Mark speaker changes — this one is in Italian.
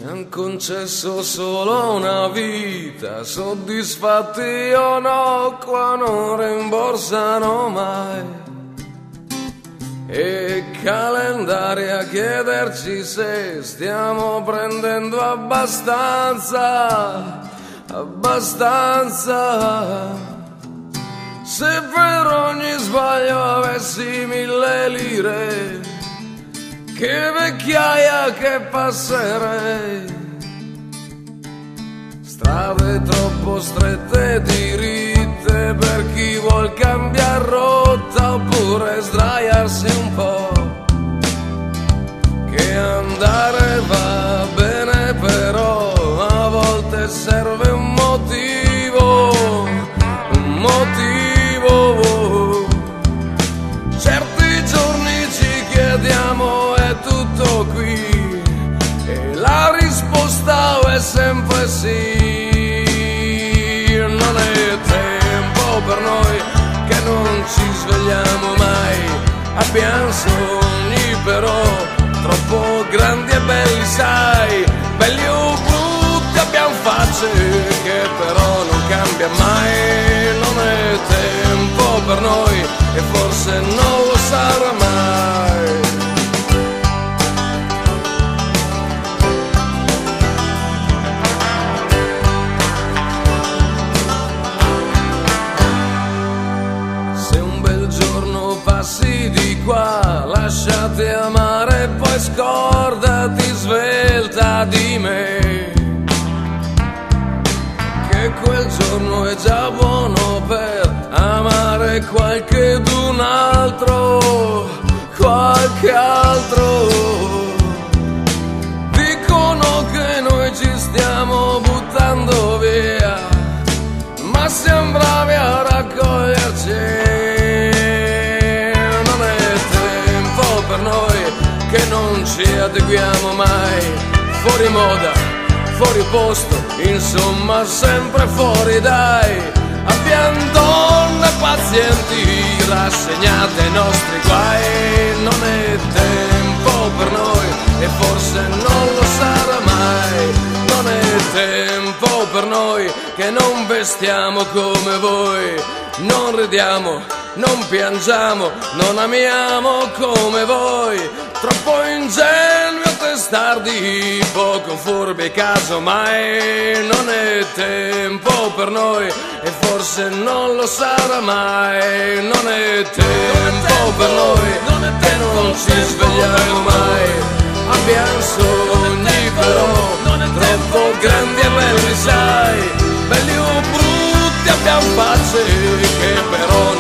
Speaker 1: han concesso solo una vita, soddisfatti o no, qua non rimborsano mai. E calendari a chiederci se stiamo prendendo abbastanza, abbastanza. Se per ogni sbaglio avessi 1000 lire, che vecchiaia che passerei. Strade troppo strette, diritte per chi vuol cambiar rotta oppure sdraiarsi un po'. Che andare va bene, però a volte serve un motivo, un motivo. Certi giorni ci chiediamo è tutto qui e la risposta è sempre sì. Non è tempo per noi che non ci svegliamo mai, abbiamo sogni però troppo grandi e belli, sai, belli o brutti, abbiamo facce che però non cambia mai. Non è tempo per noi e forse non lo sarà mai. Se un bel giorno passi di qua, lasciati amare e poi scordati svelta di me, che quel giorno è già buono per amare qualchedun altro, qualche altro. Dicono che noi ci stiamo buttando via, ma siamo bravi a raccoglierci. Non è tempo per noi che non ci adeguiamo mai, fuori moda, fuori posto, insomma sempre fuori dai. Abbiamo donne pazienti rassegnate ai nostri guai. Non è tempo per noi e forse non lo sarà mai. Non è tempo per noi che non vestiamo come voi, non ridiamo, non piangiamo, non amiamo come voi. Troppo ingenui o testardi, poco furbi casomai. Non è tempo per noi e forse non lo sarà mai. Non è tempo per noi che non ci svegliamo mai. Abbiamo sogni però troppo grandi e belli, sai, belli o brutti, abbiamo facce che però